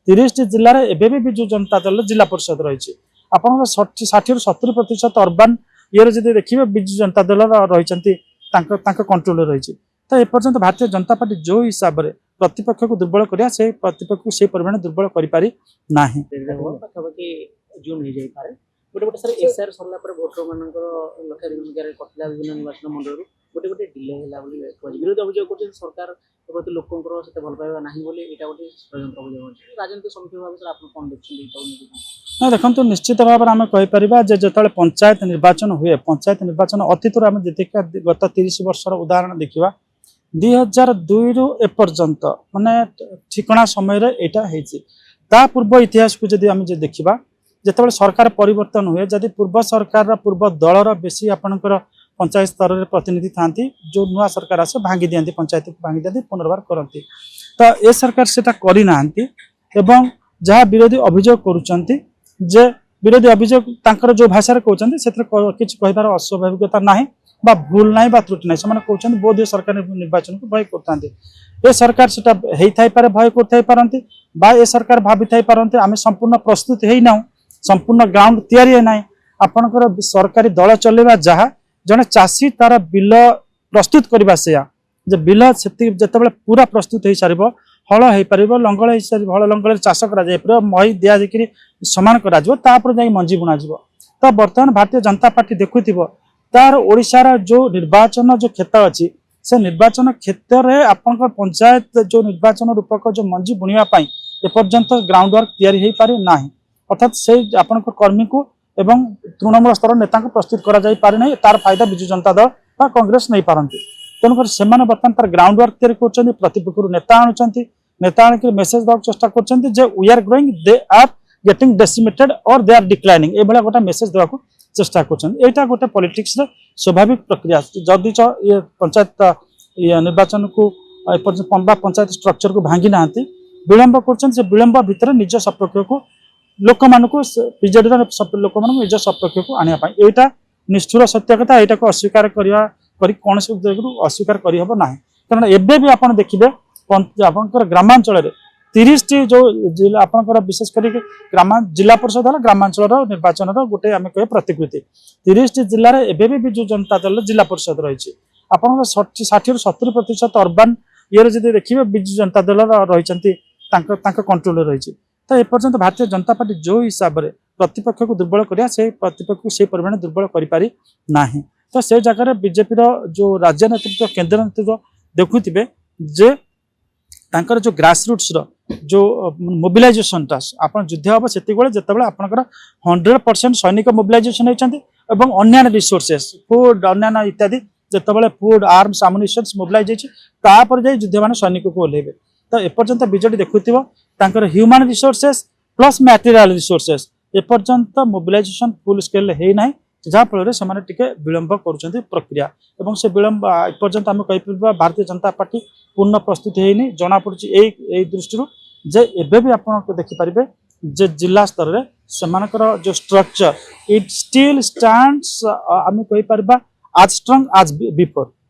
30 जिले में एवं विजु जनता दल जिला परिषद रही आप 60-70% अर्बान ये देखिए विजु जनता दल रही कंट्रोल रही तो एपर्यंत भारतीय जनता पार्टी जो हिसाब से प्रतिपक्ष को दुर्बल करा से प्रतिपक्ष को से परिमाण दुर्बल कर पारि नाही जून हो जाई पारे गोटे गोटे सर एसआर सरला पर भोटर मानकर लक्षाधिक कटला विभिन्न निर्वाचन मंडल गोटे गोटे डिले होला बोली विरोधी अभियोग कर सरकार प्रति लोकंकर से भल पाइबा नाही बोली एटा गोटे षड्यंत्र अभियोग राजनीति समिति भाव से आप कोन देखछन ना देखो निश्चित भाव में आम कहीपर जो पंचायत निर्वाचन हुए पंचायत निर्वाचन अतीत आम देखा गत 30 वर्षर उदाहरण देखा 2002 रु एपर्यंत माने ठिकना समय यहाँ पूर्व इतिहास को जदि आम देखा जिते सरकार परिवर्तन हुए जदि पूर्व सरकार पूर्व दलर बेसी आपणकर पंचायत स्तर में प्रतिनिधि था जो नुआ सरकार आसे भांगी दिखाती पंचायत को भांगी दिखाती पुनर्वार करती तो ए सरकार से करना एवं जहाँ विरोधी अभियोग करुँचे जे विरोधी अभियोग जो भाषा कहते से किसी कहार अस्वाभाविकता ना बा भूल ना बा त्रुटि ना से कहते बोध सरकार निर्वाचन को भय करते सरकार से भय करते बा ए सरकार भावी पारते आम संपूर्ण प्रस्तुत होना संपूर्ण ग्राउंड तैयारी ना आपणकर सरकारी दल चलेगा जहाँ जड़े चाषी तार बिल प्रस्तुत करवा से बिल से पूरा प्रस्तुत हो सार हल हो पार लंगल हो सार हल लंगल चाष कर मही दिया जाकि सामान कर मंजी बुणा तो बर्तमान भारतीय जनता पार्टी देखुव तार ओडिशार जो निर्वाचन जो क्षेत्र अच्छी से निर्वाचन क्षेत्र में आपंकर पंचायत जो निर्वाचन रूपक जो मंजी बुणवाई एपर्यंत ग्राउंड वर्क तैयारी हो पारे ना अर्थात से आपंकर कर्मी को एवं तृणमूल स्तर नेता को प्रस्तुत करें तार फायदा विजु जनता दल कांग्रेस नहीं पारती तेणुक से बर्तमान तार ग्राउंड वर्क तैयारी कर प्रतिपक्ष नेता आणुंट नेता आणिक मेसेज देवाक चेष्टा कर we are growing they are getting decimated और दे आर डिक्लाइनिंग ये गोटे मेसेज देवाक चेष्टा कर गोटे पॉलिटिक्स स्वाभाविक प्रक्रिया जदि ये पंचायत निर्वाचन को पंचायत स्ट्रक्चर को भांगी ना विलंब कर विलंब भितर निज सपक्ष को लोक मानू बीजेडी लोक मान निज सपक्ष को आने यहाँ निष्ठुर सत्य कथा यहाँ को अस्वीकार कौन अस्वीकार करहब ना कारण एबे भी आप देखिए आप ग्रामांचल 30 जो जिला आपंकर विशेषकर जिला परिषद है ग्रामांचल निर्वाचन गोटे आम कह प्रतिकृति 30 जिले में एवं विजु जनता दल जिला परिषद रही आप 60-70% अर्बान ये देखिए विजु जनता दल रही कंट्रोल रही तो एपर्यंत भारतीय जनता पार्टी जो हिसाब से प्रतिपक्ष को दुर्बल करा से प्रतिपक्ष को से परिमाण दुर्बल कर पारि नाही तो से जगह बीजेपी जो राज्य नेतृत्व केंद्र नेतृत्व देखुवे जे तांकर जो ग्रास रूट्स जो मोबिलाइजेशन आप युद्ध हम से जिते आपंकर 100% सैनिक मोबिलाइजेशन होती अन्य रिसोर्सेस फूड अन्य इत्यादि जिते फूड आर्म्स आमुनिशंस मोबिलाइज होपर युद्ध मान सैनिक को ओह्लैबे तो एपर्यंत बीजेडी देखुव human resources plus material resources एपर्यंत मोबिलाइजेशन फुल स्केल होना जहाँफल से विलंब कर प्रक्रिया और से विलंब एपर्यंत आम कहीपर भारतीय जनता पार्टी पूर्ण प्रस्तुत होनी जना पड़ी दृष्टि जे एबे भी आप देखिपारे जे जिला स्तर में से जो स्ट्रक्चर इट स्टिल स्टैंड्स आम कहीपर आज स्ट्रंग आज बिफोर